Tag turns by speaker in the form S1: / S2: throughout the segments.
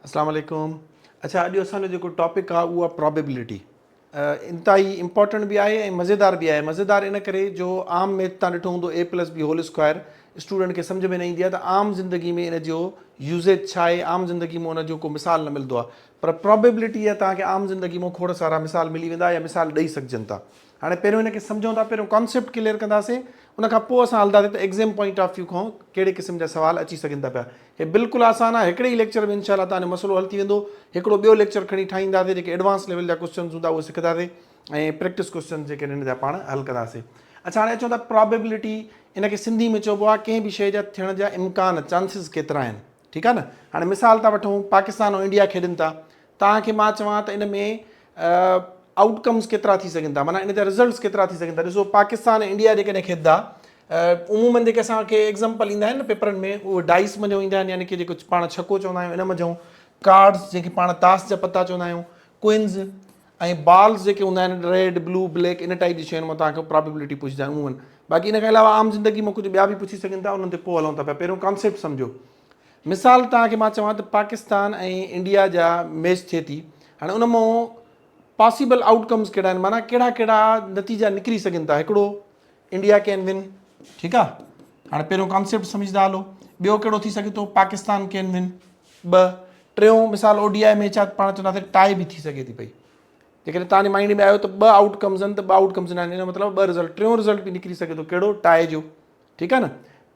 S1: अस्सलाम वालेकुम। अच्छा, अॼु असांजो जेको टॉपिक आहे उहा प्रोबेबिलिटी इंतिहाई इंपॉर्टेंट बि आहे ऐं मज़ेदार बि आहे। मज़ेदार इन करे जो आम मैथ तव्हां ॾिठो हूंदो a+b² स्टूडेंट खे सम्झ में न ईंदी आहे त आम ज़िंदगी में इन जो यूज़ेज छा आहे, आम ज़िंदगी में उन जो को मिसाल न मिलंदो आहे। पर प्रोबेबिलिटी आहे तव्हांखे आम ज़िंदगी में खोड़ सारा मिसाल मिली वेंदा या मिसाल ॾेई सघजनि था। हाणे पहिरियों हिनखे सम्झूं था, पहिरियों कॉन्सेप्ट क्लियर कंदासीं, उनखां पोइ असां हलंदासीं त एग्ज़ाम पॉइंट ऑफ व्यू खां कहिड़े क़िस्म जा सवाल अची सघनि था पिया। हे बिल्कुलु आसान आहे, हिकिड़े ई लेक्चर में इंशाल्लाह तव्हांजो मसइलो हल थी वेंदो। हिकिड़ो ॿियो लेक्चर खणी ठाहींदासीं, जेके एडवांस लेवल जा क्वेश्चन्स हूंदा उहे सिखंदासीं ऐं प्रैक्टिस क्वेश्चन जेके हिन जा पाण हल कंदासीं। अच्छा, हाणे अचूं था प्रोबेबिलिटी। इनखे सिंधी में चइबो आहे कंहिं बि शइ जा थियण जा इम्कान, चांसिस केतिरा आहिनि। ठीकु आहे न। हाणे मिसाल था वठूं, पाकिस्तान ऐं इंडिया खेॾनि था। तव्हांखे मां चवां त इन में आउटकम्स केतिरा थी सघनि था, माना इन जा रिज़ल्ट्स केतिरा थी सघनि था। ॾिसो, पाकिस्तान ऐं इंडिया जेकॾहिं खेॾंदा, उमूमन जेके असांखे एग्ज़ाम्पल ईंदा आहिनि न पेपरनि में, उहे डाइस मञो ईंदा आहिनि, यानी कि जेको पाण छको चवंदा आहियूं इन मञूं, कार्ड्स जेके पाण ताश जा पता चवंदा आहियूं, क्विन्स ऐं बॉल्स जेके हूंदा आहिनि रेड ब्लू ब्लैक, इन टाइप जी शयुनि मां तव्हांखे प्रोबेबिलिटी पुछंदा आहिनि उमूमन। बाक़ी इन खां अलावा आम ज़िंदगी में कुझु ॿिया बि पुछी सघनि था, उन्हनि ते पोइ हलूं था पिया। पहिरियों कॉन्सेप्ट सम्झो। मिसाल तव्हांखे मां चवां त पाकिस्तान ऐं इंडिया जा मैच थिए थी। हाणे उन मां पॉसिबल आउटकम्स कहिड़ा आहिनि, माना कहिड़ा कहिड़ा नतीजा निकिरी सघनि था। हिकिड़ो, इंडिया कैन विन। ठीकु आहे। हाणे पहिरियों कॉन्सेप्ट सम्झंदा हलो। ॿियो कहिड़ो थी सघे थो, पाकिस्तान कैन विन। ॿ, टियों मिसाल ODI मैच आहे, पाण चवंदासीं टाई बि थी सघे थी पई। जेकॾहिं तव्हांजे माइंड में आयो त ॿ आउटकम्स आहिनि त ॿ आउटकम्स न आहिनि, इन मतिलबु ॿ रिज़ल्ट, टियों रिज़ल्ट बि निकिरी सघे थो, कहिड़ो, टाई जो। ठीकु आहे न।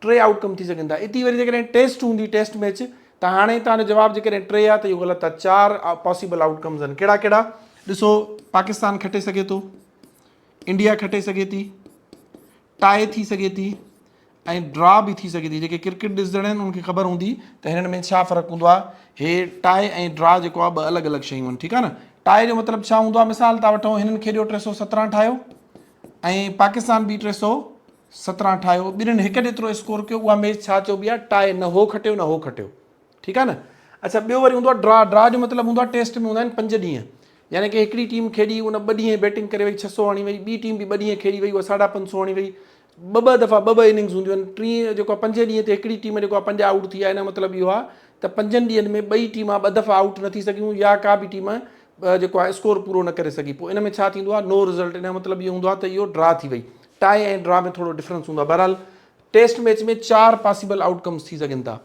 S1: टे आउटकम थी सघनि था। इती वरी जेकॾहिं टेस्ट हूंदी, टेस्ट मैच, त हाणे तव्हांजो जवाबु जेकॾहिं टे आहे त इहो ग़लति आहे। चार पॉसिबल आउटकम्स आहिनि। कहिड़ा कहिड़ा? ॾिसो, पाकिस्तान खटे सघे थो, इंडिया खटे सघे थी, टाई थी सघे थी ऐं ड्रा बि थी सघे थी। जेके क्रिकेट ॾिसंदड़ आहिनि उनखे ख़बर हूंदी त हिननि में छा फ़र्क़ु हूंदो आहे। हे टाई ऐं ड्रा जेको आहे ॿ अलॻि अलॻि शयूं आहिनि। ठीकु आहे न। टाई जो मतिलबु छा हूंदो आहे? मिसाल था वठूं, हिननि खेॾियो 317 ठाहियो ऐं पाकिस्तान बि 317 ठाहियो, ॿिन्हिनि हिकु जेतिरो स्कोर कयो, उहा मैच छा चइबी आहे? टाई। न हो खटियो न हो खटियो। ठीकु आहे न। अच्छा, ॿियो वरी हूंदो आहे ड्रा। ड्रा जो मतिलबु हूंदो आहे टेस्ट में हूंदा आहिनि 5 ॾींहं, यानी कि हिकिड़ी टीम खेॾी, उन 2 ॾींहं बैटिंग करे वई, 600 हणी वई, ॿी टीम बि 2 ॾींहं खेॾी वई, उहा 550 हणी वई। ॿ दफ़ा ॿ इनिंग्स हूंदियूं आहिनि। टीं जेको आहे 5 ॾींहं ते हिकिड़ी टीम जेको आहे 5 आउट थी आहे। हिन मतिलबु इहो आहे त 5 ॾींहंनि में 2 टीमां 2 दफ़ा आउट न थी सघियूं, या का बि टीम जेको आहे स्कोर पूरो न करे सघी। पोइ इन में छा थींदो आहे? नो रिज़ल्ट। इन जो मतिलबु इहो हूंदो आहे त इहो ड्रा थी वई। टाई ऐं ड्रा में थोरो डिफरेंस हूंदो आहे। बहरहाल टेस्ट मैच में 4 पॉसिबल आउटकम्स थी सघनि था।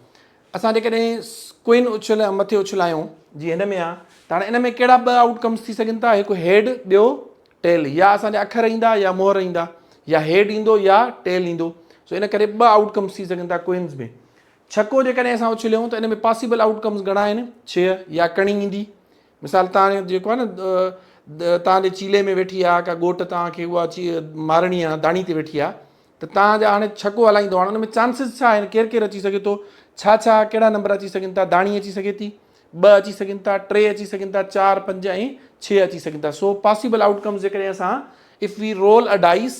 S1: असां जेकॾहिं क्वीन उछल मथे उछलायूं, जीअं हिन में आहे, त हाणे इन में कहिड़ा 2 आउटकम्स थी सघनि था? हिकु हेड, ॿियो टेल। या असांजा अखर ईंदा या मोहर ईंदा, या हेड ईंदो या टेल ईंदो। सो इन करे 2 आउटकम्स थी सघनि था क्वीन्स में। छको जेकॾहिं असां उछलियूं त इन में पॉसिबल आउटकम्स घणा आहिनि? 6। या कणी ईंदी। मिसाल तव्हां जेको आहे न, तव्हांजे चीले में वेठी आहे का ॻोठ, तव्हांखे उहा मारणी आहे, दाणी ते वेठी आहे, त तव्हांजा हाणे छको हलाईंदो। हाणे हुन में चांसिस छा आहिनि? केरु केरु अची सघे थो? छा छा कहिड़ा नंबर अची सघनि था? दाणी अची सघे थी, 2 अची सघनि था, 3 अची सघनि था, 4, 5 ऐं 6 अची सघनि था। सो पॉसिबल आउटकम्स जेकॾहिं असां if we roll a dice,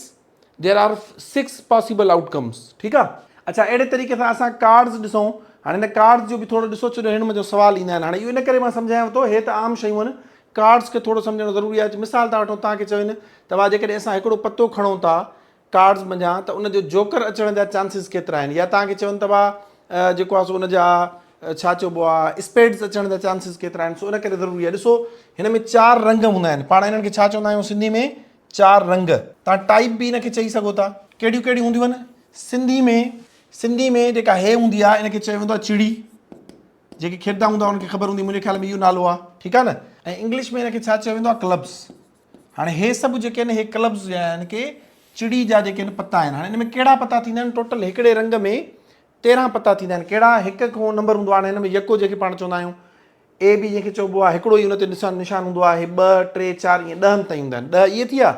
S1: there are 6 possible outcomes. ठीकु आहे। अच्छा, अहिड़े तरीक़े सां असां कार्ड्स ॾिसूं। हाणे हिन कार्ड्स जो बि थोरो ॾिसो, छो जो हिन में जो सुवाल ईंदा आहिनि। हाणे इहो इन करे मां सम्झायांव थो, हे त आम शयूं आहिनि, कार्ड्स खे थोरो सम्झणु ज़रूरी आहे। मिसाल था वठूं, तव्हांखे चवनि तव्हां जेकॾहिं असां हिकिड़ो पतो खणूं था कार्ड्स मंझां, त उनजो जोकर अचण जा चांसिस केतिरा आहिनि। या तव्हांखे चवनि तव्हां जेको आहे सो उनजा छा चइबो आहे, स्पेड्स अचण जा चांसिस केतिरा आहिनि। सो इन करे ज़रूरी आहे। ॾिसो, हिन में 4 रंग हूंदा आहिनि। पाण हिननि खे छा चवंदा आहियूं सिंधी में? 4 रंग। तव्हां टाइप बि हिनखे चई सघो था। कहिड़ियूं कहिड़ियूं हूंदियूं आहिनि? सिंधी में जेका हे हूंदी आहे, इनखे चयो वेंदो आहे चिड़ी। जेके खेॾंदा हूंदा उनखे ख़बर हूंदी, मुंहिंजे ख़्याल में इहो नालो आहे। ठीकु आहे न। ऐं इंग्लिश में हिनखे छा चयो वेंदो आहे? क्लब्स। हाणे हे सभु जेके आहिनि, हे क्लब्स यानी कि चिड़ी जा जेके आहिनि पता आहिनि। हाणे हिन में कहिड़ा पता थींदा आहिनि? टोटल हिकिड़े रंग में 13 पता थींदा आहिनि। कहिड़ा? हिकु खां नंबर हूंदो आहे। हाणे हिन में यको जेके पाण चवंदा आहियूं, ए बी जंहिंखे चइबो आहे, हिकिड़ो ई हुन ते निशान हूंदो आहे। 2, 3, 4 ईअं 10 ताईं हूंदा आहिनि। 10 इहे थी विया।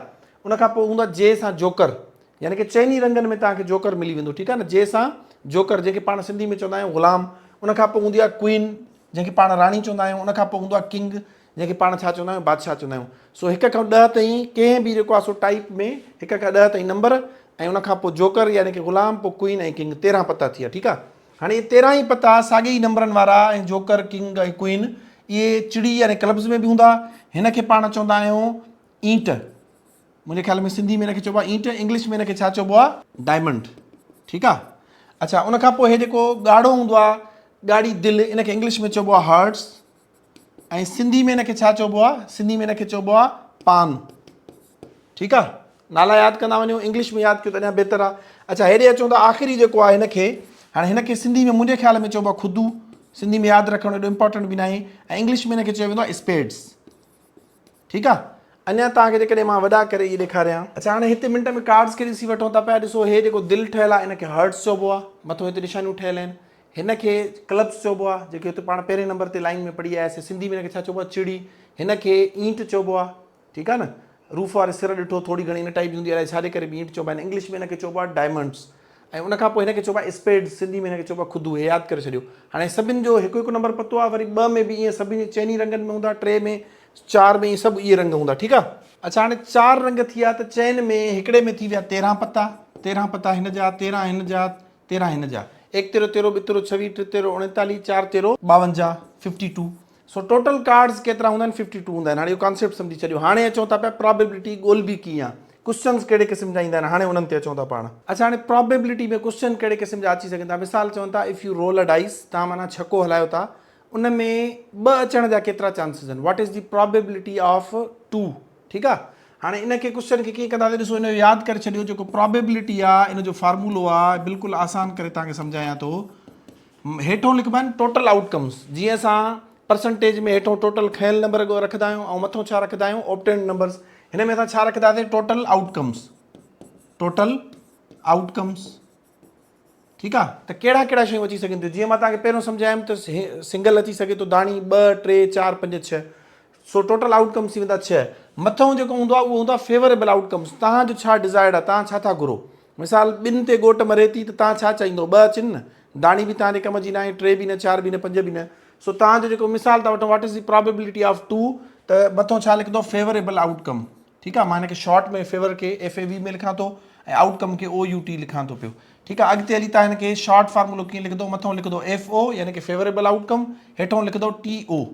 S1: उनखां पोइ हूंदो आहे जे सां जोकर, यानी कि चइनी रंगनि में तव्हांखे जोकर मिली वेंदो। ठीकु आहे न। जे सां जोकर, जेके पाण सिंधी में चवंदा आहियूं ग़ुलाम। उनखां पोइ हूंदी आहे क्वीन, जंहिंखे पाण राणी चवंदा आहियूं। उनखां पोइ हूंदो आहे किंग, जंहिंखे पाण छा चवंदा आहियूं? बादशाह चवंदा आहियूं। सो 1 खां 10 ताईं कंहिं बि जेको आहे सो टाइप में 1 खां 10 ताईं नंबर, ऐं उनखां पोइ जोकर यानी कि ग़ुलाम, पोइ क्वीन ऐं किंग, 13 पता थी विया। ठीकु आहे। हाणे इहे 13 ई पता साॻे ई नंबरनि वारा ऐं जोकर, किंग ऐं क्वीन, इहे चिड़ी यानी क्लब्स में बि हूंदा। हिनखे पाण चवंदा आहियूं ईंट। मुंहिंजे ख़्याल में सिंधी में हिनखे चइबो आहे ईंट, इंग्लिश में हिनखे छा चइबो आहे? डायमंड। ठीकु आहे। अच्छा, उनखां पोइ हे जेको ॻाढ़ो हूंदो आहे, ॻाढ़ी दिलि, इनखे इंग्लिश में चइबो आहे हार्ट्स। ऐं सिंधी में हिनखे छा चइबो आहे? सिंधी में हिनखे चइबो आहे पान। ठीकु आहे, नाला यादि कंदा वञो, इंग्लिश में यादि कयो त अञा बहितर आहे। अच्छा, हेॾे अचूं त आख़िरी जेको आहे हिनखे, हाणे हिनखे सिंधी में मुंहिंजे ख़्याल में चइबो आहे खुदू। सिंधी में यादि रखणु एॾो इंपॉर्टेंट बि न आहे। ऐं इंग्लिश में हिनखे चयो वेंदो आहे स्पेड्स। ठीकु आहे, अञा तव्हांखे जेकॾहिं मां वॾा करे इहे ॾेखारियां। अच्छा, हाणे हिते मिंट में कार्ड्स खे ॾिसी वठूं था पिया। ॾिसो, हे जेको दिलि ठहियलु आहे हिनखे हर्ट्स चइबो आहे, मथां हिते निशानियूं ठहियल आहिनि। हिनखे क्लब्स चइबो आहे, जेके हुते पाण पहिरें नंबर ते लाइन में पढ़ी आयासीं। सिंधी में हिनखे छा चइबो आहे? चिड़ी। हिनखे ईंट चइबो आहे। ठीकु आहे न, रूफ वारे सिर ॾिठो थोरी घणी इन टाइप जी हूंदी आहे, छाजे करे बि ईंट चइबा आहिनि। इंग्लिश में हिनखे चइबो आहे डायमंड्स। ऐं उनखां पोइ हिनखे चइबो आहे स्पेड्स। सिंधी में हिनखे चइबो आहे खुदू। हे यादि करे छॾियो। हाणे सभिनि जो हिकु हिकु नंबर पतो आहे। वरी 2 में बि ईअं सभिनी चइनी रंगनि में हूंदा, 3 में, 4 में, सभु इहे रंग हूंदा। ठीकु आहे। अच्छा, हाणे 4 रंग थी विया त चइनि में हिकिड़े में थी विया 13 पता। 13 पता हिन जा, 13 हिन जा, 13 हिन जा। 1 13 13 2 13 26 3 13 39 4 13 52 52। सो टोटल कार्ड्स केतिरा हूंदा आहिनि? 52 हूंदा आहिनि। हाणे इहो कॉन्सेप्ट सम्झी छॾियो। हाणे अचूं था पिया प्रोबेबिलिटी ॻोल्हबी कीअं आहे, क्वेश्चन्स कहिड़े क़िस्म जा ईंदा आहिनि, हाणे उन्हनि ते अचूं था पाण। अच्छा, हाणे प्रोबेबिलिटी में क्वेश्चन कहिड़े क़िस्म जा अची सघनि था? मिसाल चवनि था if you roll a dice, तव्हां माना छको हलायो था, उन में 2 अचण जा केतिरा चांसिस आहिनि? What is the probability of 2? ठीकु आहे। हाणे इनखे क्वेश्चन खे कीअं कंदासीं? ॾिसो, हिन जो यादि करे छॾियो। जेको प्रोबेबिलिटी आहे, इन जो फार्मूलो आहे, बिल्कुलु आसान करे तव्हांखे सम्झायां थो। हेठों लिखबा आहिनि टोटल आउटकम्स। जीअं असां परसेंटेज में हेठों टोटल खयल नंबर रखंदा आहियूं, ऐं मथों छा रखंदा आहियूं? Obtained numbers. हिन में असां छा रखंदासीं? Total outcomes. Total outcomes. ठीकु आहे। त कहिड़ा कहिड़ा शयूं अची सघनि थियूं? जीअं मां तव्हांखे पहिरियों सम्झायमि त सिंगल अची सघे थो, दाणी 2 3 4 5 6। सो टोटल आउटकम्स थी वेंदा 6। मथों जेको हूंदो आहे उहो हूंदो आहे फेवरेबल आउटकम्स। तव्हांजो छा डिज़ायर्ड आहे, तव्हां छा था घुरो? मिसाल, 2 ते घोट मरे थी त तव्हां छा चाहींदो? 2 अचनि न। दाणी बि तव्हांजे कम जी न आहे, 3 बि न, 4 बि न, 5 बि न। सो तव्हांजो जेको मिसाल था वठूं, what is the probability of 2, त मथों छा लिखंदो? Favourable outcome. ठीकु आहे, मां हिनखे शॉर्ट में फेवर खे FAV में लिखां थो ऐं आउटकम खे OUT लिखां थो पियो। ठीकु आहे। अॻिते हली तव्हां हिनखे शॉर्ट फार्मूलो कीअं लिखंदो? मथों लिखंदो FO यानी कि फेवरेबल आउटकम, हेठों लिखंदो TO,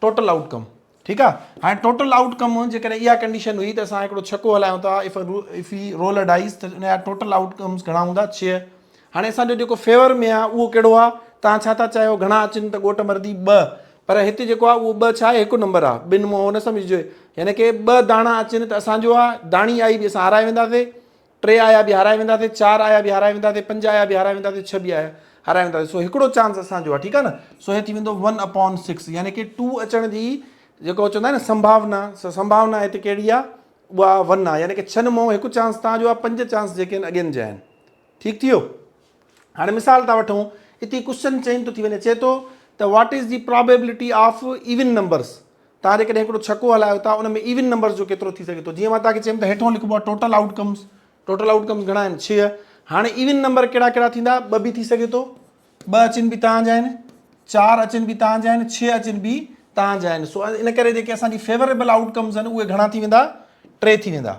S1: टोटल आउटकम। ठीकु आहे। हाणे टोटल आउटकम जेकॾहिं इहा कंडीशन हुई त असां हिकिड़ो छको हलायूं था, if he role a dice, त इन जा टोटल आउटकम्स घणा हूंदा? 6। हाणे असांजो जेको फेवर में आहे उहो कहिड़ो आहे? तव्हां छा था चाहियो? घणा अचनि त ॻोठ मरदी? 2। पर हिते जेको आहे उहो 2 छा आहे? हिकु नंबर आहे। 2 मां न सम्झिजो, यानी कि 2 दाणा अचनि त असांजो आहे, दाणी आई बि असां हाराए वेंदासीं, 3 आया बि हाराए वेंदासीं, 4 आया बि हाराए वेंदासीं, 5 आया बि हाराए वेंदासीं, 6 बि आया हाराए वेंदासीं। सो हिकिड़ो चांस असांजो आहे। ठीकु आहे न। सो हे थी वेंदो 1/6, यानी कि 2 अचण जी जेको चवंदा आहिनि न संभावना, संभावना हिते कहिड़ी आहे? उहा 1 आहे। यानी कि 6 मां हिकु चांस तव्हांजो आहे, 5 चांस जेके आहिनि अॻियनि जा आहिनि। ठीकु थी वियो। हाणे मिसाल था वठूं, हिते क्वेश्चन चेंज थो थी वञे। चए थो त what is the probability of even numbers? तव्हां जेकॾहिं हिकिड़ो छको हलायो था, उन में इवन नंबर्स जो केतिरो थी सघे थो? जीअं मां तव्हांखे चयुमि त हेठों लिखिबो आहे टोटल आउटकम्स। टोटल आउटकम्स घणा आहिनि? 6। हाणे इवन नंबर कहिड़ा कहिड़ा थींदा? 2 बि थी सघे थो, 2 अचनि बि तव्हांजा आहिनि, 4 अचनि बि तव्हांजा आहिनि, 6 अचनि बि तव्हांजा आहिनि। सो इन करे जेके असांजी फेवरेबल आउटकम्स आहिनि उहे घणा थी वेंदा? 3 थी वेंदा।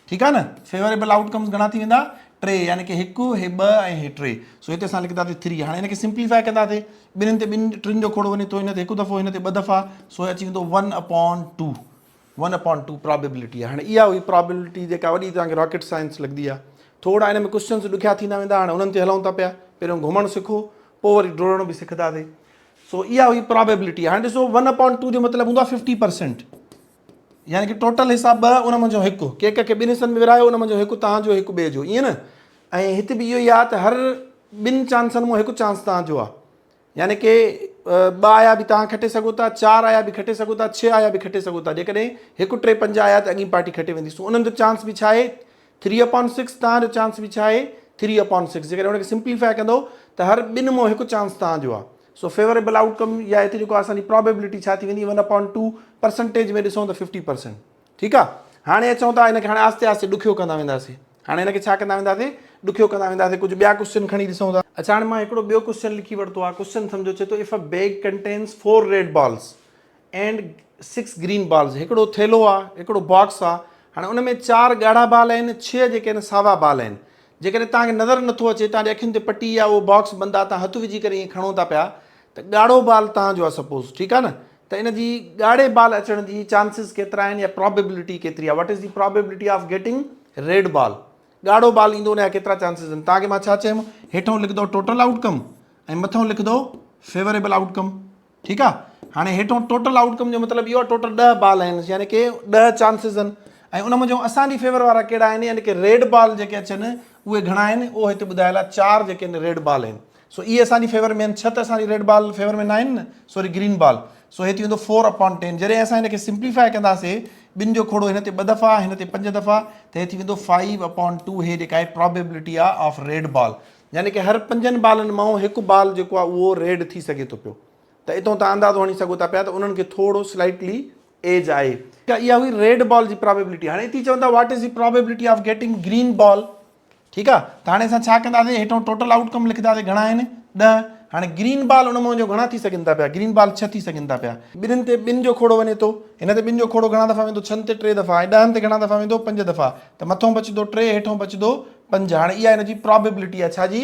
S1: ठीकु आहे न। फेवरेबल आउटकम्स घणा थी वेंदा? 3, यानी कि 1, 2 ऐं 3। सो हिते असां लिखंदासीं 3। हाणे हिनखे सिंप्लीफाई कंदासीं, 2 ते 3 जो खोड़ वञे थो, हिन ते हिकु दफ़ो, हिन ते 2 दफ़ा। सो अची वेंदो 1/2। 1/2 प्रोबेबिलिटी आहे। हाणे इहा हुई प्रोबेबिलिटी जेका वॾी तव्हांखे रॉकेट साइंस लॻंदी आहे। थोरा हिन में क्वेश्चन्स ॾुखिया थींदा वेंदा। हाणे उन्हनि ते हलूं था पिया। पहिरियों घुमणु सिखो, पोइ वरी डोड़णु बि सिखंदासीं। सो इहा हुई प्रोबेबिलिटी। हाणे ॾिसो, 1/2 जो मतिलबु हूंदो आहे 50%, यानी कि टोटल हिसाब 2, उन मंझि 1। केक खे 2 हिसनि में विरायो, उन मंझि 1 तव्हांजो, 1 ॿिए जो, ईअं न। ऐं हिते बि इहो ई आहे त हर 2 चांसनि मां 1 चांस तव्हांजो आहे। यानी कि 2 आया बि तव्हां खटे सघो था, 4 आया बि खटे सघो था, 6 आया बि खटे सघो था। जेकॾहिं 1 3 5 आया त अॻी पार्टी खटे वेंदी। सो उन्हनि जो चांस बि छा आहे? 3/6। तव्हांजो चांस बि छा आहे? 3/6। जेकॾहिं उनखे सिंप्लीफाई कंदो त हर 2 मां 1 चांस तव्हांजो आहे। सो फेवरेबल आउटकम या हिते जेको असांजी प्रोबेबिलिटी छा थी वेंदी? 1/2। परसेंटेज में ॾिसूं त 50%। ठीकु आहे। हाणे अचूं था हिनखे, हाणे आस्ते आस्ते ॾुखियो कंदा वेंदासीं। हाणे हिनखे छा कंदा वेंदासीं? ॾुखियो कंदा वेंदासीं। कुझु ॿिया क्वेश्चन खणी ॾिसूं था। अच्छा, हाणे मां हिकिड़ो ॿियो क्वेश्चन लिखी वरितो आहे। क्वेश्चन सम्झो, चए थो if a bag contains 4 red balls and 6 green balls. हिकिड़ो थेलो आहे, हिकिड़ो बॉक्स आहे। हाणे उन में 4 ॻाढ़ा बाल आहिनि, 6 जेके आहिनि सावा बाल आहिनि। जेकॾहिं तव्हांखे नज़र नथो अचे, तव्हांजे अखियुनि ते पटी आहे, उहो बॉक्स बंदि आहे, तव्हां हथु विझी करे ईअं खणो था पिया, त ॻाढ़ो बाल तव्हांजो आहे सपोज़। ठीकु आहे न। त इन जी ॻाढ़े बाल अचण जी चांसिस केतिरा आहिनि या प्रोबेबिलिटी केतिरी आहे? What is the probability of getting red ball? ॻाढ़ो बाल ईंदो, उन जा केतिरा चांसिस आहिनि? तव्हांखे मां छा चयुमि? हेठों लिखंदो टोटल आउटकम ऐं मथों लिखंदो फेवरेबल आउटकम। ठीकु आहे। हाणे हेठों टोटल आउटकम जो मतिलबु इहो टोटल 10 बॉल आहिनि, यानी कि 10 चांसिस आहिनि ऐं उन में असांजी फेवर वारा कहिड़ा आहिनि, यानी कि रेड बॉल जेके अचनि उहे घणा आहिनि, उहो हिते ॿुधायल आहे 4 जेके आहिनि रेड बॉल आहिनि। सो इहे असांजी फेवर में आहिनि, 6 त असांजी रेड बॉल फेवर में न आहिनि न, सॉरी ग्रीन बॉल। सो हे थी वेंदो 4/10। जॾहिं असां हिनखे सिंप्लीफाई कंदासीं, ॿिनि जो खोड़ो हिन ते 2 दफ़ा, हिन ते 5 दफ़ा, त हे थी वेंदो 5/2। हे जेका आहे प्रोबेबिलिटी आहे ऑफ रेड बॉल, यानी कि हर 5 बॉलनि मां हिकु बॉल जेको आहे उहो रेड थी सघे थो पियो। त हितां तव्हां अंदाज़ो हणी सघो था पिया त उन्हनि खे थोरो स्लाइटली एज आहे। त इहा हुई रेड बॉल जी प्रोबेबिलिटी। हाणे हिते चवंदा what is the probability of getting green ball. ठीकु आहे, त हाणे असां छा कंदासीं, हेठों टोटल आउटकम लिखंदासीं घणा आहिनि 10। हाणे ग्रीन बॉल उन मां घणा थी सघनि था पिया, ग्रीन बॉल 6 थी सघनि था पिया। ॿिन्हिनि ते 2 जो खोड़ो वञे थो, हिन ते 2 जो खोड़ो घणा दफ़ा वेंदो, 6 ते 3 दफ़ा, ऐं 10 ते घणा दफ़ा वेंदो, 5 दफ़ा। त मथों बचंदो 3, हेठों बचंदो 5। हाणे इहा हिन जी प्रोबेबिलिटी आहे छाजी,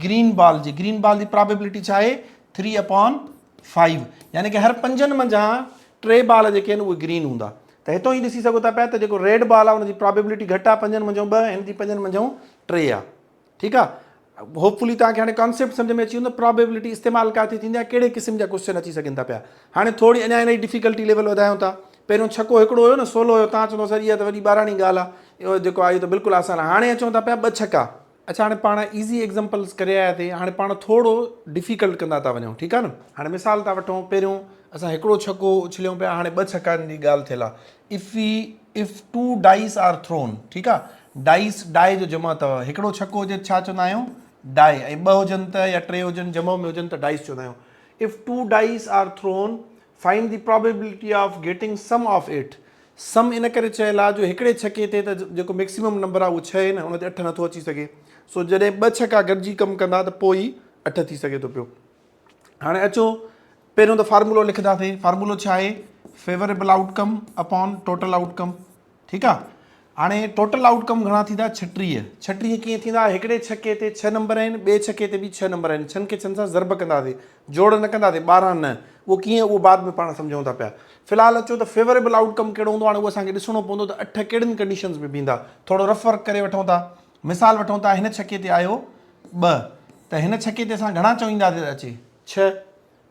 S1: ग्रीन बॉल जी। ग्रीन बॉल जी प्रोबेबिलिटी छा आहे 3/5, यानी कि हर 5 मंझां 3 बॉल जेके आहिनि उहे ग्रीन हूंदा। त हितां ई ॾिसी सघो था पिया त जेको रेड बॉल आहे हुनजी प्रोबेबिलिटी घटि आहे, 5 मंझां 2, हिन जी 5 मंझां 3 आहे। ठीकु आहे, होपफुली तव्हांखे हाणे कॉन्सेप्ट सम्झ में अची वेंदो, प्रोबेबिलिटी इस्तेमालु किथे थींदी आहे, कहिड़े क़िस्म जा क्वेश्चन अची सघनि था पिया। हाणे थोरी अञा हिन जी डिफिकल्टी लेवल वधायूं था। पहिरियों छको हिकिड़ो हुयो न, 16 हुयो, तव्हां चवंदो सर इहा त वॾी ॿाराणी ॻाल्हि आहे, इहो जेको आहे इहो त बिल्कुलु आसान आहे। हाणे अचूं था पिया 2 छका। अच्छा, हाणे पाण ईज़ी एग्ज़ाम्पल्स करे आया थिए, हाणे पाण थोरो डिफिकल्ट कंदा था वञूं। ठीकु आहे न, हाणे मिसाल था वठूं, पहिरियों असां हिकिड़ो छको उछलियूं पिया, हाणे 2 छकनि जी ॻाल्हि थियल आहे। इफ़ 2 डाइस आर थ्रोन, ठीकु आहे, डाइस डाए जो जमा अथव, हिकिड़ो छको हुजे छा चवंदा आहियूं, डाई, ऐं 2 हुजनि त या 3 हुजनि जमा में हुजनि त डाइस चवंदा आहियूं। If 2 dice are thrown find the probability of getting sum of it. Sum इन करे चयल आहे जो हिकिड़े छके ते त जेको मैक्सिमम नंबर आहे उहो 6 आहे न, उन ते 8 नथो अची सघे। सो जॾहिं 2 छका गॾिजी कमु कंदा त पोइ ई 8 थी सघे थो पियो। हाणे अचो, पहिरियों त फार्मूलो लिखंदासीं। फार्मूलो छा आहे, favourable outcome upon total outcome. ठीकु आहे, हाणे टोटल आउटकम घणा थींदा, 36। 36 कीअं थींदा, हिकिड़े छके ते 6 नंबर आहिनि, ॿिए छके ते बि 6 नंबर आहिनि। 6 खे 6 सां ज़रब कंदासीं, जोड़ न कंदासीं, 12 न। उहो कीअं, उहो बाद में पाण सम्झूं था पिया। फ़िलहालु अचो त फेवरेबल आउटकम कहिड़ो हूंदो, हाणे उहो असांखे ॾिसणो पवंदो त 8 कहिड़ियुनि कंडीशन्स में बीहंदा। थोरो रफ वर्क करे वठूं था। मिसाल वठूं था, हिन छके ते आयो 2, त हिन छके ते असां घणा चवंदासीं अचे 6।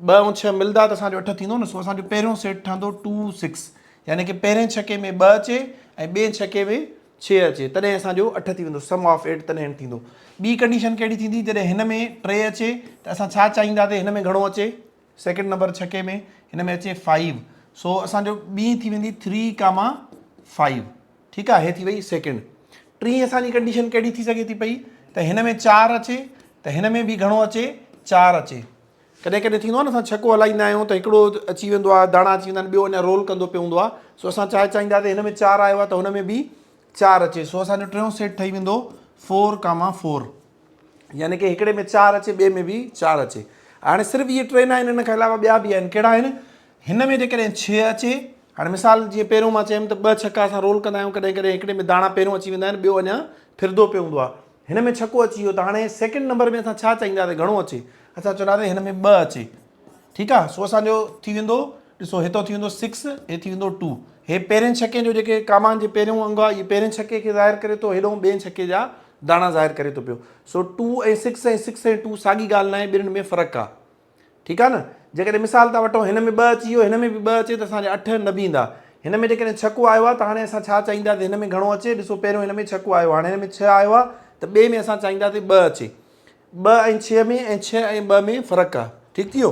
S1: 2 ऐं 6 मिलंदा त असांजो 8 थींदो न। सो असांजो पहिरियों सेट ठहंदो 2 6, यानी कि पहिरें छके में 2 अचे ऐं ॿिए छके में 6 अचे, तॾहिं असांजो 8 थी वेंदो, सम ऑफ 8 तॾहिं थींदो। ॿी कंडीशन कहिड़ी थींदी, जॾहिं हिन में 3 अचे त असां छा चाहींदासीं, हिन में घणो अचे, सेकेंड नंबर छके में हिन में अचे 5। सो असांजो ॿी थी वेंदी 3,5। ठीकु आहे, हे थी वई सेकेंड। टी असांजी कंडीशन कहिड़ी थी सघे थी पई, त हिन में 4 अचे त हिन में बि घणो अचे, 4 अचे। कॾहिं कॾहिं थींदो आहे न, असां छको हलाईंदा आहियूं त हिकिड़ो अची वेंदो आहे, दाणा अची वेंदा आहिनि, ॿियो अञा रोल कंदो पियो हूंदो आहे। सो असां चाहींदासीं हिन में 4 आयो आहे त हुन में बि 4 अचे। सो असांजो टियों सेट ठही वेंदो 4,4, यानी कि हिकिड़े में 4 अचे, ॿिए में बि 4 अचे। हाणे सिर्फ़ु इहे 3 न आहिनि, हिन खां अलावा ॿिया बि आहिनि। कहिड़ा आहिनि, हिन में जेकॾहिं 6 अचे, हाणे मिसाल जीअं पहिरियों मां चयुमि त 2 छका असां रोल कंदा आहियूं, कॾहिं कॾहिं हिकिड़े में दाणा पहिरियों अची वेंदा आहिनि, ॿियो अञा फिरंदो पियो हूंदो आहे। हिन में छको अची वियो, त हाणे सेकेंड नंबर में असां छा चाहींदासीं, घणो अचे, असां चवंदासीं हिन में 2 अचे। ठीकु आहे, सो असांजो थी वेंदो, ॾिसो हितां थी वेंदो 6, हे थी वेंदो 2। हे पहिरें छके जो जेके कामान जे पहिरियों अंग आहे, इहे पहिरें छके खे ज़ाहिर करे थो, हेॾो ॿिए छके जा दाणा ज़ाहिर करे थो पियो। सो 2 ऐं 6 ऐं 6 ऐं 2 साॻी ॻाल्हि न आहे, ॿिन्हिनि में फ़र्क़ु आहे। ठीकु आहे न, जेकॾहिं मिसाल था वठूं, हिन में 2 अची वियो, हिन में बि 2 अचे त असांजा 8 न बीहंदा। हिन में जेकॾहिं छको आयो आहे त हाणे असां छा चाहींदासीं, हिन में घणो अचे, ॾिसो पहिरियों हिन में छको आयो, हाणे हिन में 6 आयो आहे, त ॿिए में असां चाहींदासीं 2 अचे। 2 ऐं 6 में ऐं 6 ऐं 2 में फ़र्क़ु आहे। ठीकु थी वियो।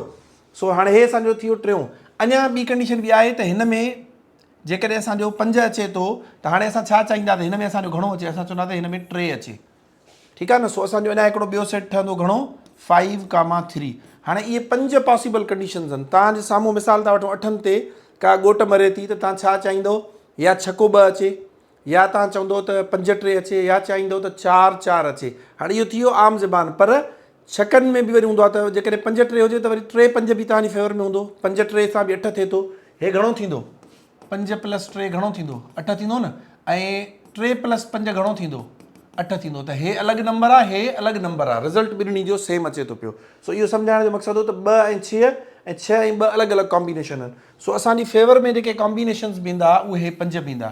S1: सो हाणे हे असांजो थी वियो टियों। अञा ॿी कंडीशन बि आहे, त हिन में जेकॾहिं असांजो 5 अचे थो त हाणे असां छा चाहींदासीं, हिन में असांजो घणो अचे, असां चवंदासीं हिन में 3 अचे। ठीकु आहे न, सो असांजो अञा हिकिड़ो ॿियो सेट ठहंदो, घणो 5,3। हाणे इहे 5 पॉसिबल कंडीशन्स आहिनि। तव्हांजे साम्हूं मिसाल था वठूं, 8 ते का ॻोठ मरे थी, त तव्हां छा चाहींदो, या छको 2 अचे, या तव्हां चवंदो त 5-3 अचे, या चाहींदो त 4-4 अचे। हाणे इहो थी वियो आम ज़बान, पर छकनि में बि वरी हूंदो आहे त जेकॾहिं 5-3 हुजे त वरी 3-5 बि तव्हांजी फेवर में हूंदो। 5-3 सां बि 8 थिए थो। हे घणो थींदो, 5 + 3 घणो थींदो, 8 थींदो न। ऐं 3 + 5 घणो थींदो, 8 थींदो। त हे अलॻि नंबर आहे, हे अलॻि नंबर आहे, रिज़ल्ट ॿिन्हिनि जो सेम अचे थो पियो। सो इहो सम्झाइण जो मक़सदु हो त 2 ऐं 6 ऐं 6 ऐं 2 अलॻि अलॻि कॉम्बिनेशन आहिनि। सो असांजी फेवर में जेके कॉम्बिनेशन्स बीहंदा उहे हे 5 बीहंदा।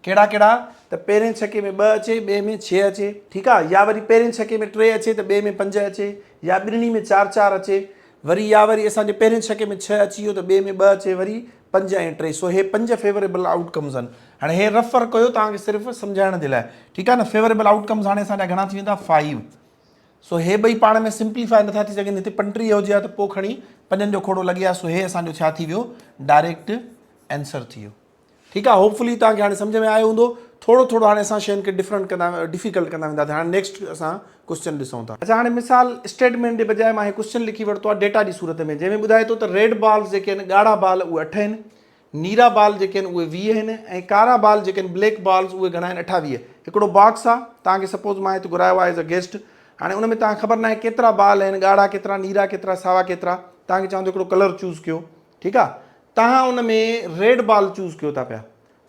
S1: कहिड़ा कहिड़ा, त पहिरें छके में 2 अचे, ॿिए में 6 अचे। ठीकु आहे, या वरी पहिरें छके में 3 अचे त ॿिए में 5 अचे, या ॿिन्हिनि में 4-4 अचे। वरी या वरी असांजे पहिरें छके में 6 अची वियो त ॿिए में 2 अचे वरी 5 ऐं 3। सो हे 5 फेवरेबल आउटकम्स आहिनि। हाणे हे रेफर कयो तव्हांखे सिर्फ़ु सम्झाइण जे लाइ, ठीकु आहे न। फेवरेबल आउटकम्स हाणे असांजा घणा थी वेंदा 5। सो हे ॿई पाण में सिंप्लीफाई नथा थी सघनि। हिते 35 हुजे हा त पोइ खणी 5 जो खोड़ो लॻे हा। सो हे असांजो छा थी वियो डायरेक्ट आंसर थी वियो, ठीकु आहे। होपफुली तव्हांखे हाणे सम्झ में आयो हूंदो। थोरो थोरो हाणे असां शयुनि खे डिफिकल्ट कंदा वेंदासीं। हाणे नेक्स्ट असां क्वेश्चन ॾिसूं था। अच्छा, हाणे मिसाल स्टेटमेंट जे बजाए मां हे क्वेश्चन लिखी वरितो आहे डेटा जी सूरत में, जंहिंमें ॿुधाए थो त रेड बॉल्स जेके आहिनि ॻाढ़ा बाल उहे 8 आहिनि, नीरा बाल जेके आहिनि उहे 20 आहिनि, ऐं कारा बाल जेके आहिनि ब्लैक बॉल्स उहे घणा आहिनि 28। हिकिड़ो बॉक्स आहे तव्हांखे सपोज़ मां हिते घुरायो आहे एज़ अ गेस्ट। हाणे उन में तव्हांखे ख़बर न आहे केतिरा बाल आहिनि, ॻाढ़ा केतिरा, नीरा केतिरा, सावा केतिरा। तव्हांखे चवंदो हिकिड़ो कलर चूज़ कयो, ठीकु आहे। तव्हां उन में रेड बॉल चूज़ कयो था पिया।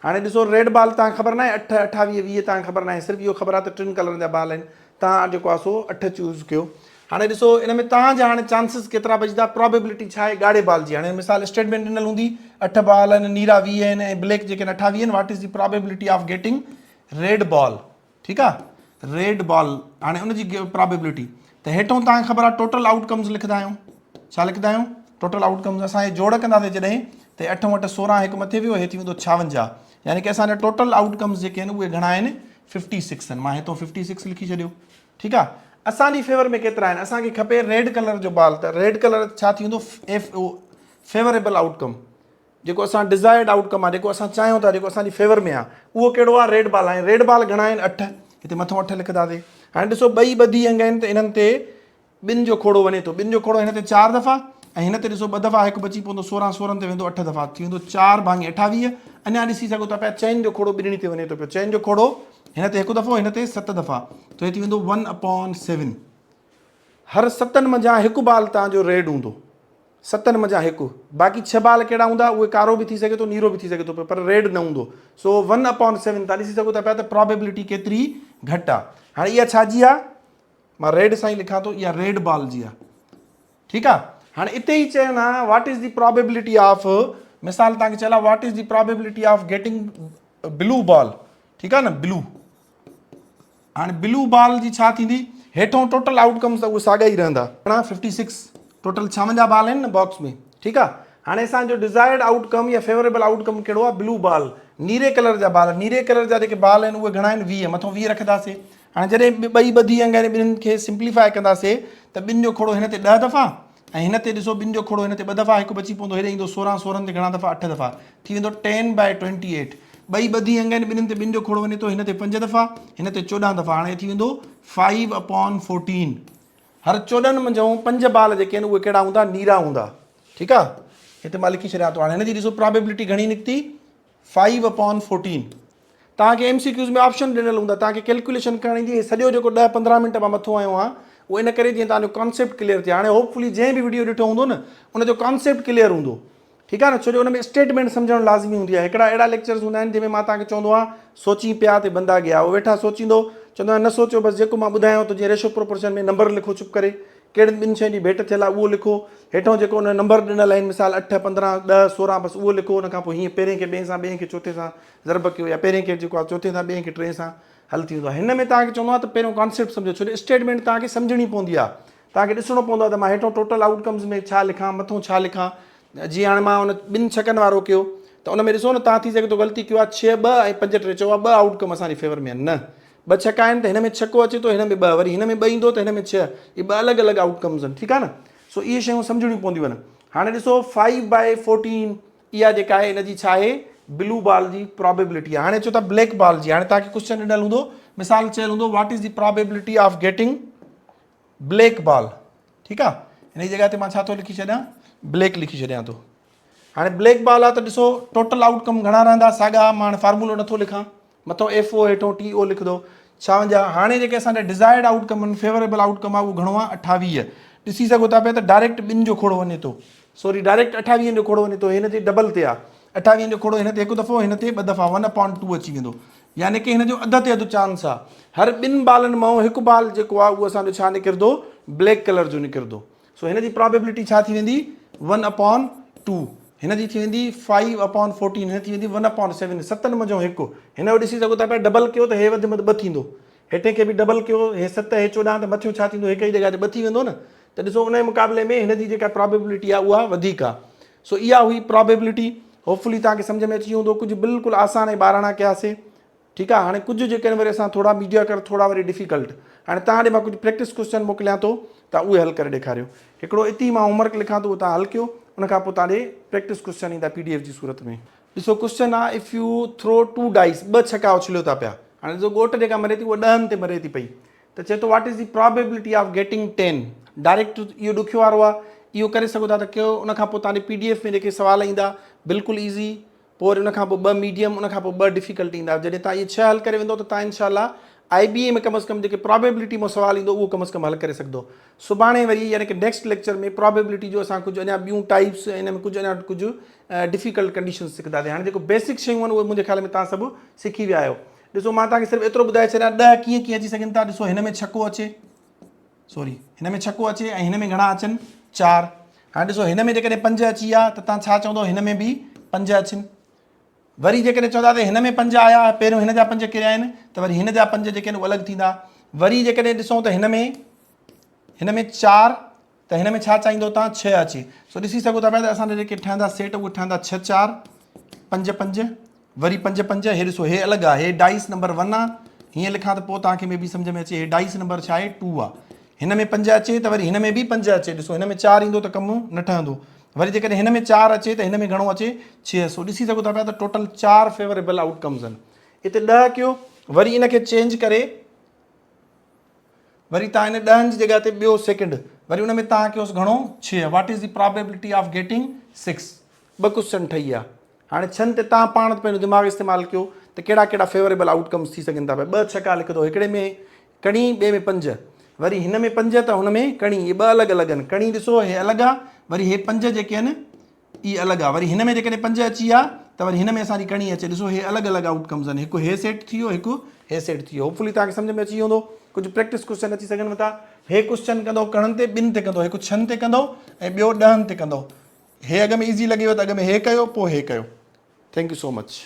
S1: हाणे ॾिसो रेड बॉल तव्हांखे ख़बर न आहे 8, 28, 20 तव्हांखे ख़बर न आहे, सिर्फ़ु इहो ख़बर आहे त 3 कलर जा बाल आहिनि। तव्हां जेको आहे सो 8 चूज़ कयो। हाणे ॾिसो इन में तव्हांजा हाणे चांसिस केतिरा बचंदा, प्रोबेबिलिटी छा आहे ॻाढ़े बाल जी। हाणे मिसाल स्टेटमेंट ॾिनल हूंदी 8 बाल आहिनि, नीरा 20 आहिनि ऐं ब्लैक जेके आहिनि 28 आहिनि। What is the probability of getting red ball, ठीकु आहे, रेड बॉल। हाणे उनजी प्रोबेबिलिटी त हेठों तव्हांखे ख़बर आहे टोटल आउटकम्स लिखंदा आहियूं। छा लिखंदा आहियूं? Total outcomes. असां हे जोड़ कंदासीं जॾहिं त 8 वटि 16 हिकु मथे वियो, हे थी वेंदो 56। यानी कि असांजा टोटल आउटकम्स जेके आहिनि उहे घणा आहिनि 56 आहिनि। मां हितां 56 लिखी छॾियो, ठीकु आहे। असांजी फेवर में केतिरा आहिनि? असांखे खपे रेड कलर जो बाल। त रेड कलर छा थी वेंदो फेवरेबल आउटकम, जेको असां डिज़ायर्ड आउटकम आहे, जेको असां चाहियूं था, जेको असांजी फेवर में आहे, उहो कहिड़ो आहे? रेड बॉल आहे। रेड बॉल घणा आहिनि 8। हिते मथां 8 लिखंदासीं। हाणे ॾिसो ॿई ॿधी अंग आहिनि त इन्हनि ते 2 जो खोड़ो वञे थो। 2 जो खोड़ो हिन ते 4 दफ़ा ऐं हिन ते ॾिसो 2 दफ़ा, हिकु बची पवंदो 16, 16 ते वेंदो 8 दफ़ा, थी वेंदो 4 भाङे 28। अञा ॾिसी सघो था पिया चैन जो खोड़ो ॿिन्हिनि ते वञे थो पियो। चैन जो खोड़ो हिन ते 1 दफ़ो, हिन ते 7 दफ़ा, त हे थी वेंदो 1/7। हर 7 मंझां हिकु बाल तव्हांजो रेड हूंदो, 7 मंझां हिकु। बाक़ी 6 बाल कहिड़ा हूंदा? उहे कारो बि थी सघे थो, नीरो बि थी सघे थो पियो, पर रेड न हूंदो। सो 1/7 तव्हां ॾिसी सघो था पिया त प्रोबेबिलिटी केतिरी घटि आहे। हाणे इहा छाजी आहे? मां रेड सां ई लिखां थो, इहा रेड बॉल जी आहे, ठीकु आहे। हाणे इते ई चयनि आहे what is the probability of, मिसाल तव्हांखे चयल आहे what is the probability of getting blue ball, ठीकु आहे न, ब्लू। हाणे ब्लू बॉल जी छा थींदी? हेठों टोटल आउटकम्स त उहे साॻा ई रहंदा। घणा? 56। टोटल 56 बाल आहिनि न बॉक्स में, ठीकु आहे। हाणे असांजो डिज़ायर्ड आउटकम या फेवरेबल आउटकम कहिड़ो आहे? ब्लू बॉल, नीरे कलर जा बाल। नीरे कलर जा जेके बाल आहिनि उहे घणा आहिनि? 20। मथां 20 रखंदासीं। हाणे जॾहिं ॿई ॿधी अंग आहिनि, ॿिन्हिनि खे सिंप्लीफाई कंदासीं त 2 जो खोड़ो हिन ते 10 दफ़ा ऐं हिन ते ॾिसो 2 जो खोड़ो हिन ते 2 दफ़ा, हिकु बची पवंदो, हेॾे ईंदो 16, 16 ते घणा दफ़ा? 8 दफ़ा, थी वेंदो 10/28। ॿई ॿधी अंग आहिनि, ॿिन्हिनि ते 2 जो खोड़ो वञे थो, हिन ते 5 दफ़ा, हिन ते 14 दफ़ा। हाणे थी वेंदो 5/14। हर 14 मंझां 5 बाल जेके आहिनि उहे कहिड़ा हूंदा? नीरा हूंदा, ठीकु आहे। हिते मां लिखी छॾियां थो। हाणे हिन जी ॾिसो प्रोबेबिलिटी घणी निकिती? 5/14। तव्हांखे MCQs में ऑप्शन ॾिनल हूंदा, तव्हांखे कैलकुलेशन करणी ईंदी। सॼो जेको 10-15 मिंट मां मथो आयो आहे उहो इन करे जीअं तव्हांजो कॉन्सेप्ट क्लियर थिए। हाणे होपफुली जंहिं बि वीडियो ॾिठो हूंदो न उनजो कॉन्सेप्ट क्लियर हूंदो, ठीकु आहे न। छो जो हुन में स्टेटमेंट सम्झणु लाज़मी हूंदी आहे। हिकिड़ा अहिड़ा लेक्चर्स हूंदा आहिनि जंहिंमें मां तव्हांखे चवंदो आहे सोची पिया ते बंदा गया, उहो वेठा सोचींदो, चवंदो आहे न सोचियो, बसि जेको मां ॿुधायांव त जीअं रेशो प्रोपोर्शन में नंबर लिखो चुप करे, कहिड़ियुनि 2 शयुनि जी भेट थियल आहे उहो लिखो, हेठों जेको हुन नंबर ॾिनल आहिनि, मिसाल 8, 15, 10, 16, बसि उहो लिखो। उन खां पोइ हीअं पहिरें खे ॿिए सां, ॿिए खे चोथे सां ज़रब कयो, या पहिरें खे जेको आहे चोथे सां, ॿिए खे 3 सां हल थी वेंदो आहे। हिन में तव्हांखे चवंदो आहे त पहिरियों कॉन्सेप्ट सम्झो, छो जो स्टेटमेंट तव्हांखे सम्झणी पवंदी आहे। तव्हांखे ॾिसणो पवंदो आहे त मां हेठों टोटल आउटकम्स में छा लिखां, मथों छा लिखां। जीअं हाणे मां हुन 2 छकनि वारो कयो त उन में ॾिसो न, तव्हां थी सघे थो ग़लती कयो आहे 6, 2 ऐं 5, 3, चओ आहे 2 आउटकम असांजी फेवर में आहिनि। न, 2 छका आहिनि त हिन में छको अचे थो, हिन में 2, वरी हिन में 2 ईंदो त हिन में 6। इहे 2 अलॻि अलॻि आउटकम्स आहिनि, ठीकु आहे न। सो इहे शयूं सम्झणियूं पवंदियूं आहिनि। हाणे ॾिसो 5/14 इहा जेका आहे हिन जी छा आहे? ब्लू बॉल जी प्रोबेबिलिटी आहे। हाणे चओ था ब्लैक बॉल जी। हाणे तव्हांखे क्वेश्चन ॾिनल हूंदो, मिसाल चयल हूंदो what is the probability of getting black ball, ठीकु आहे। हिन जी जॻह ते मां छा थो लिखी छॾियां? ब्लैक लिखी छॾियां थो। हाणे ब्लैक बॉल आहे त ॾिसो टोटल आउटकम घणा रहंदा? साॻा। मां हाणे फार्मूलो नथो लिखां, मथां FO हेठों TO लिखंदो 56। हाणे जेके असांजा डिज़ायर्ड आउटकम आहिनि, फेवरेबल आउटकम आहे, उहो घणो आहे? 28। ॾिसी सघो था पिया त डायरेक्ट 2 जो खोड़ो वञे थो, सॉरी डायरेक्ट 28 जो खोड़ो वञे थो, हिन ते डबल ते आहे। 28 जो खोड़ो हिन ते 1 दफ़ो, हिन ते 2 दफ़ा, 1/2 अची वेंदो। यानी कि हिन जो अध ते अधु चांस आहे। हर 2 बालनि मां हिकु बाल जेको आहे उहो असांजो छा निकिरंदो? ब्लैक कलर जो निकिरंदो। सो हिन जी प्रोबेबिलिटी छा थी वेंदी? 1/2। हिन जी थी वेंदी 5/14। हिन थी वेंदी 1/7। 7 मंझां हिकु। हिन जो ॾिसी सघो था पिया डबल कयो त हे वधि में वधि 2 थींदो, हेठे खे बि डबल कयो, हे 7, हे 14, त मथियो छा थींदो? हिक ई जॻह ते 2 थी वेंदो न। त ॾिसो उन जे मुक़ाबले में हिन जी जेका प्रोबेबिलिटी आहे उहा वधीक आहे। सो इहा हुई प्रोबेबिलिटी। होपफुली तव्हांखे सम्झ में अची हूंदो। कुझु बिल्कुलु आसान ऐं ॿाराणा कयासीं, ठीकु आहे। हाणे कुझु जेके आहिनि वरी असां थोरा मीडिया थोरा वरी डिफिकल्ट। हाणे तव्हां ॾे मां कुझु प्रैक्टिस क्वेश्चन मोकिलियां थो, तव्हां उहे हल करे ॾेखारियो। हिकिड़ो इती मां होमवर्क लिखां थो, उहो तव्हां हल कयो, उनखां पोइ तव्हां ॾे प्रैक्टिस क्वेश्चन ईंदा PDF जी सूरत में। ॾिसो क्वेश्चन आहे, इफ यू थ्रो 2 डाइस, 2 छका उछलियो था पिया। हाणे ॾिसो ॻोठ जेका मरे थी उहा 10 ते मरे थी पई, त चए थो what is the probability of getting 10। Direct इहो ॾुखियो वारो आहे, इहो करे सघो था त कयो। उनखां पोइ तव्हांजे PDF में जेके सवाल ईंदा बिल्कुलु ईज़ी, पोइ वरी उनखां पोइ 2 मीडियम, उनखां पोइ 2 डिफिकल्ट ईंदा। जॾहिं तव्हां इहे 6 हल करे वेंदो त तव्हां इनशाला IBA में कम से कम जेके प्रोबेबिलिटी में सवाल ईंदो उहो कम से कम हल करे सघंदो। सुभाणे वरी यानी कि नेक्स्ट लेक्चर में प्रोबेबिलिटी जो असां कुझु अञा ॿियूं टाइप्स, हिन में कुझु डिफिकल्ट कंडीशंस सिखंदासीं। हाणे जेको बेसिक शयूं आहिनि उहे मुंहिंजे ख़्याल में तव्हां सभु सिखी विया आहियो। ॾिसो मां तव्हांखे सिर्फ़ु एतिरो ॿुधाए छॾियां 10 कीअं कीअं अची सघनि था। ॾिसो हिन में छको अचे, सॉरी हिन में छको अचे ऐं हिन में घणा अचनि 4। हाणे ॾिसो हिन में जेकॾहिं 5 अची विया त तव्हां छा चवंदो, हिन में बि 5 अचनि। वरी जेकॾहिं चवंदा त हिन में 5 आया, पहिरियों हिन जा 5 किरिया आहिनि, त वरी हिन जा 5 जेके आहिनि उहे अलॻि थींदा। वरी जेकॾहिं ॾिसूं त हिन में 4, त हिन में छा चाहींदो तव्हां 6 अचे। सो ॾिसी सघो था पिया त असांजा जेके ठहंदा सेट उहे ठहंदा 6 4 5 5 वरी 5 5। हे ॾिसो हे अलॻि आहे, हे डाइस नंबर 1 आहे। हीअं लिखां त पोइ तव्हांखे में बि सम्झ में अचे। हे डाइस नंबर छा आहे 2 आहे। हिन में 5 अचे त वरी हिन में बि 5 अचे। ॾिसो हिन में 4 ईंदो त कमु न ठहंदो। वरी जेकॾहिं हिन में 4 अचे त हिन में घणो अचे 6। सो ॾिसी सघो था पिया त टोटल 4 फेवरेबल आउटकम्स आहिनि। हिते 10 कयो, वरी इनखे चेंज करे वरी तव्हां हिन 10 जी जॻह ते ॿियो सेकेंड, वरी उन में तव्हां कयोसि घणो 6। What is the probability of getting 6। 2 question ठही विया। हाणे 6 ते तव्हां पाण पंहिंजो दिमाग़ इस्तेमालु कयो त कहिड़ा कहिड़ा फेवरेबल आउटकम्स थी सघनि था पिया। 2 छका लिखंदो, हिकिड़े में कणी, ॿिए में 5, वरी हिन में 5 त हुन में कणी। इहे 2 अलॻि अलॻि आहिनि। कणी ॾिसो हे अलॻि आहे, वरी हे 5 जेके आहिनि इहे अलॻि आहे। वरी हिन में जेकॾहिं 5 अची विया त वरी हिन में असांजी कणी अचे। ॾिसो हे अलॻि अलॻि आउटकम्स आहिनि। हिकु हे सेट थी वियो, हिकु हे सेट थी वियो। होपफुली तव्हांखे सम्झ में अची वेंदो। कुझु प्रैक्टिस क्वेश्चन अची सघनि था। हे क्वेश्चन कंदो कणनि ते 2 ते कंदो, हिकु 6 ते कंदो ऐं ॿियो 10 ते कंदो। हे अॻ में ईज़ी लॻेव त अॻ में हे कयो, पोइ हे कयो। Thank you so much.